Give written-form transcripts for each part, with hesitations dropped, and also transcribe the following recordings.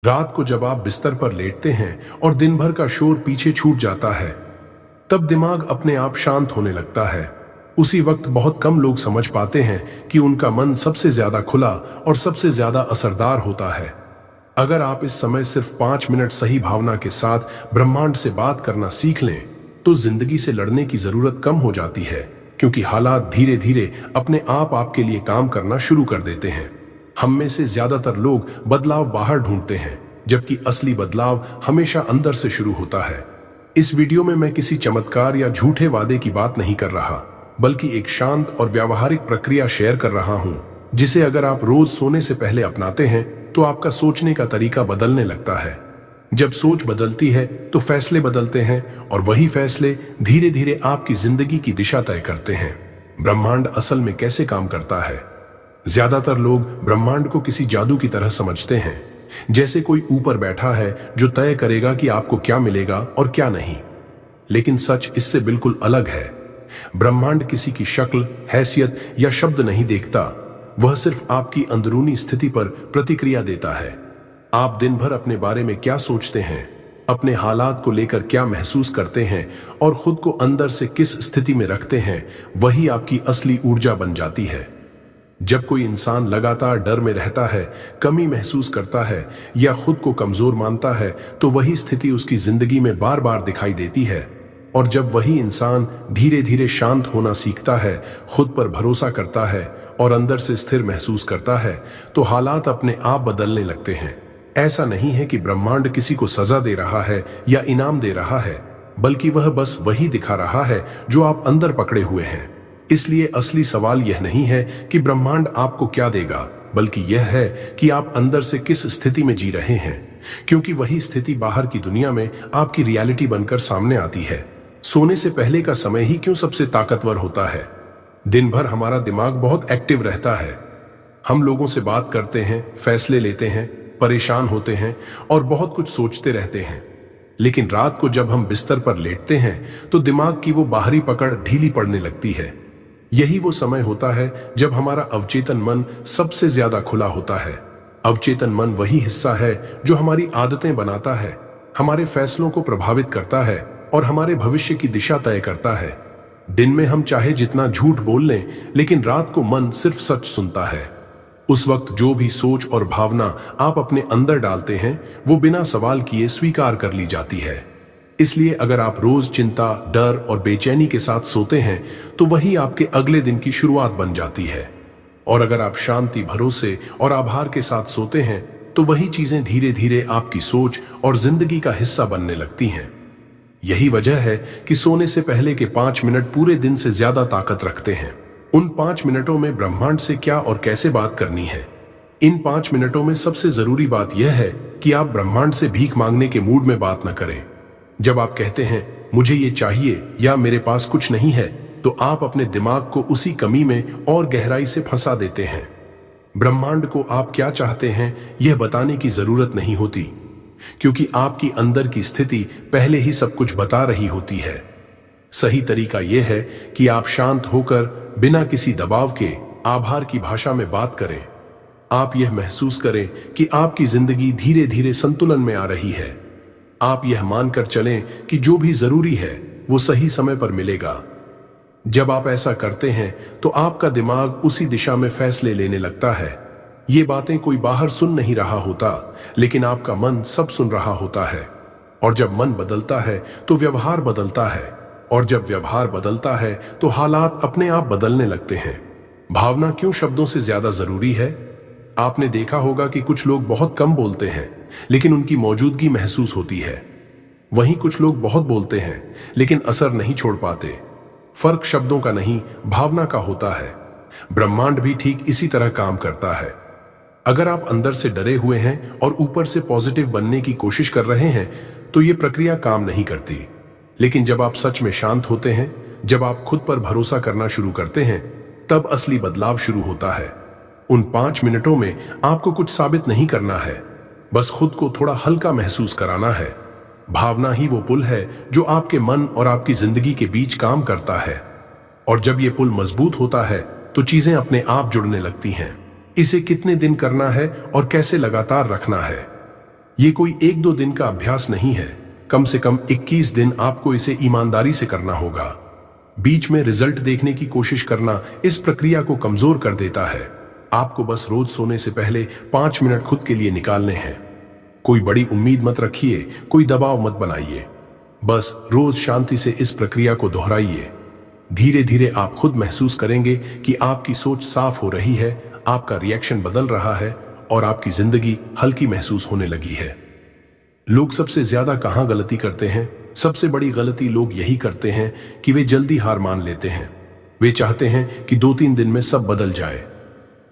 रात को जब आप बिस्तर पर लेटते हैं और दिन भर का शोर पीछे छूट जाता है, तब दिमाग अपने आप शांत होने लगता है। उसी वक्त बहुत कम लोग समझ पाते हैं कि उनका मन सबसे ज्यादा खुला और सबसे ज्यादा असरदार होता है। अगर आप इस समय सिर्फ 5 मिनट सही भावना के साथ ब्रह्मांड से बात करना सीख लें, तो जिंदगी से लड़ने की जरूरत कम हो जाती है, क्योंकि हालात धीरे धीरे अपने आप आपके लिए काम करना शुरू कर देते हैं। हम में से ज्यादातर लोग बदलाव बाहर ढूंढते हैं, जबकि असली बदलाव हमेशा अंदर से शुरू होता है। इस वीडियो में मैं किसी चमत्कार या झूठे वादे की बात नहीं कर रहा, बल्कि एक शांत और व्यावहारिक प्रक्रिया शेयर कर रहा हूं, जिसे अगर आप रोज सोने से पहले अपनाते हैं तो आपका सोचने का तरीका बदलने लगता है। जब सोच बदलती है तो फैसले बदलते हैं, और वही फैसले धीरे धीरे आपकी जिंदगी की दिशा तय करते हैं। ब्रह्मांड असल में कैसे काम करता है? ज्यादातर लोग ब्रह्मांड को किसी जादू की तरह समझते हैं, जैसे कोई ऊपर बैठा है जो तय करेगा कि आपको क्या मिलेगा और क्या नहीं। लेकिन सच इससे बिल्कुल अलग है। ब्रह्मांड किसी की शक्ल, हैसियत या शब्द नहीं देखता, वह सिर्फ आपकी अंदरूनी स्थिति पर प्रतिक्रिया देता है। आप दिन भर अपने बारे में क्या सोचते हैं, अपने हालात को लेकर क्या महसूस करते हैं और खुद को अंदर से किस स्थिति में रखते हैं, वही आपकी असली ऊर्जा बन जाती है। जब कोई इंसान लगातार डर में रहता है, कमी महसूस करता है या खुद को कमजोर मानता है, तो वही स्थिति उसकी जिंदगी में बार बार दिखाई देती है। और जब वही इंसान धीरे धीरे शांत होना सीखता है, खुद पर भरोसा करता है और अंदर से स्थिर महसूस करता है, तो हालात अपने आप बदलने लगते हैं। ऐसा नहीं है कि ब्रह्मांड किसी को सजा दे रहा है या इनाम दे रहा है, बल्कि वह बस वही दिखा रहा है जो आप अंदर पकड़े हुए हैं। इसलिए असली सवाल यह नहीं है कि ब्रह्मांड आपको क्या देगा, बल्कि यह है कि आप अंदर से किस स्थिति में जी रहे हैं, क्योंकि वही स्थिति बाहर की दुनिया में आपकी रियलिटी बनकर सामने आती है। सोने से पहले का समय ही क्यों सबसे ताकतवर होता है? दिन भर हमारा दिमाग बहुत एक्टिव रहता है। हम लोगों से बात करते हैं, फैसले लेते हैं, परेशान होते हैं और बहुत कुछ सोचते रहते हैं। लेकिन रात को जब हम बिस्तर पर लेटते हैं तो दिमाग की वो बाहरी पकड़ ढीली पड़ने लगती है। यही वो समय होता है जब हमारा अवचेतन मन सबसे ज्यादा खुला होता है। अवचेतन मन वही हिस्सा है जो हमारी आदतें बनाता है, हमारे फैसलों को प्रभावित करता है और हमारे भविष्य की दिशा तय करता है। दिन में हम चाहे जितना झूठ बोल लें, लेकिन रात को मन सिर्फ सच सुनता है। उस वक्त जो भी सोच और भावना आप अपने अंदर डालते हैं, वो बिना सवाल किए स्वीकार कर ली जाती है। इसलिए अगर आप रोज चिंता, डर और बेचैनी के साथ सोते हैं, तो वही आपके अगले दिन की शुरुआत बन जाती है। और अगर आप शांति, भरोसे और आभार के साथ सोते हैं, तो वही चीजें धीरे धीरे आपकी सोच और जिंदगी का हिस्सा बनने लगती हैं। यही वजह है कि सोने से पहले के 5 मिनट पूरे दिन से ज्यादा ताकत रखते हैं। उन 5 मिनटों में ब्रह्मांड से क्या और कैसे बात करनी है? इन 5 मिनटों में सबसे जरूरी बात यह है कि आप ब्रह्मांड से भीख मांगने के मूड में बात न करें। जब आप कहते हैं मुझे ये चाहिए या मेरे पास कुछ नहीं है, तो आप अपने दिमाग को उसी कमी में और गहराई से फंसा देते हैं। ब्रह्मांड को आप क्या चाहते हैं यह बताने की जरूरत नहीं होती, क्योंकि आपकी अंदर की स्थिति पहले ही सब कुछ बता रही होती है। सही तरीका यह है कि आप शांत होकर बिना किसी दबाव के आभार की भाषा में बात करें। आप यह महसूस करें कि आपकी जिंदगी धीरे धीरे संतुलन में आ रही है। आप यह मानकर चलें कि जो भी जरूरी है वो सही समय पर मिलेगा। जब आप ऐसा करते हैं तो आपका दिमाग उसी दिशा में फैसले लेने लगता है। ये बातें कोई बाहर सुन नहीं रहा होता, लेकिन आपका मन सब सुन रहा होता है। और जब मन बदलता है तो व्यवहार बदलता है, और जब व्यवहार बदलता है तो हालात अपने आप बदलने लगते हैं। भावना क्यों शब्दों से ज्यादा जरूरी है? आपने देखा होगा कि कुछ लोग बहुत कम बोलते हैं, लेकिन उनकी मौजूदगी महसूस होती है। वहीं कुछ लोग बहुत बोलते हैं, लेकिन असर नहीं छोड़ पाते। फर्क शब्दों का नहीं, भावना का होता है। ब्रह्मांड भी ठीक इसी तरह काम करता है। अगर आप अंदर से डरे हुए हैं और ऊपर से पॉजिटिव बनने की कोशिश कर रहे हैं, तो ये प्रक्रिया काम नहीं करती। लेकिन जब आप सच में शांत होते हैं, जब आप खुद पर भरोसा करना शुरू करते हैं, तब असली बदलाव शुरू होता है। उन 5 मिनटों में आपको कुछ साबित नहीं करना है, बस खुद को थोड़ा हल्का महसूस कराना है। भावना ही वो पुल है जो आपके मन और आपकी जिंदगी के बीच काम करता है। और जब ये पुल मजबूत होता है तो चीजें अपने आप जुड़ने लगती हैं। इसे कितने दिन करना है और कैसे लगातार रखना है, ये कोई 1-2 दिन का अभ्यास नहीं है, कम से कम 21 दिन आपको इसे ईमानदारी से करना होगा। बीच में रिजल्ट देखने की कोशिश करना इस प्रक्रिया को कमजोर कर देता है। आपको बस रोज सोने से पहले 5 मिनट खुद के लिए निकालने हैं। कोई बड़ी उम्मीद मत रखिए, कोई दबाव मत बनाइए, बस रोज शांति से इस प्रक्रिया को दोहराइए। धीरे धीरे आप खुद महसूस करेंगे कि आपकी सोच साफ हो रही है, आपका रिएक्शन बदल रहा है और आपकी जिंदगी हल्की महसूस होने लगी है। लोग सबसे ज्यादा कहां गलती करते हैं? सबसे बड़ी गलती लोग यही करते हैं कि वे जल्दी हार मान लेते हैं। वे चाहते हैं कि 2-3 दिन में सब बदल जाए।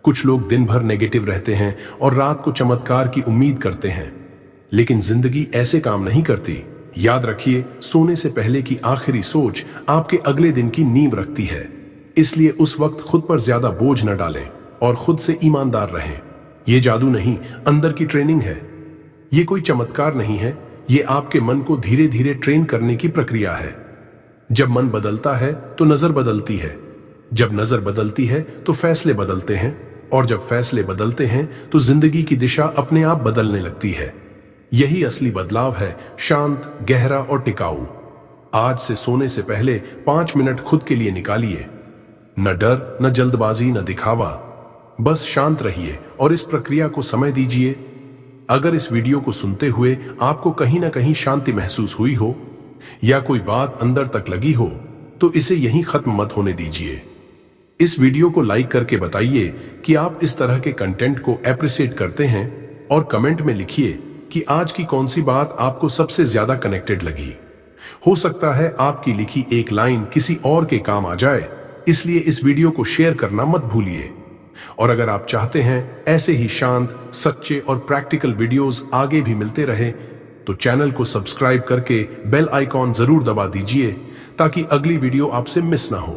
कुछ लोग दिन भर नेगेटिव रहते हैं और रात को चमत्कार की उम्मीद करते हैं, लेकिन जिंदगी ऐसे काम नहीं करती। याद रखिए, सोने से पहले की आखिरी सोच आपके अगले दिन की नींव रखती है। इसलिए उस वक्त खुद पर ज्यादा बोझ न डालें और खुद से ईमानदार रहें। ये जादू नहीं, अंदर की ट्रेनिंग है। ये कोई चमत्कार नहीं है, ये आपके मन को धीरे धीरे ट्रेन करने की प्रक्रिया है। जब मन बदलता है तो नजर बदलती है, जब नजर बदलती है तो फैसले बदलते हैं, और जब फैसले बदलते हैं तो जिंदगी की दिशा अपने आप बदलने लगती है। यही असली बदलाव है, शांत, गहरा और टिकाऊ। आज से सोने से पहले 5 मिनट खुद के लिए निकालिए। न डर, न जल्दबाजी, न दिखावा, बस शांत रहिए और इस प्रक्रिया को समय दीजिए। अगर इस वीडियो को सुनते हुए आपको कहीं ना कहीं शांति महसूस हुई हो या कोई बात अंदर तक लगी हो, तो इसे यहीं खत्म मत होने दीजिए। इस वीडियो को लाइक करके बताइए कि आप इस तरह के कंटेंट को एप्रिशिएट करते हैं और कमेंट में लिखिए कि आज की कौन सी बात आपको सबसे ज्यादा कनेक्टेड लगी। हो सकता है आपकी लिखी एक लाइन किसी और के काम आ जाए, इसलिए इस वीडियो को शेयर करना मत भूलिए। और अगर आप चाहते हैं ऐसे ही शांत, सच्चे और प्रैक्टिकल वीडियोस आगे भी मिलते रहे, तो चैनल को सब्सक्राइब करके बेल आइकॉन जरूर दबा दीजिए ताकि अगली वीडियो आपसे मिस ना हो।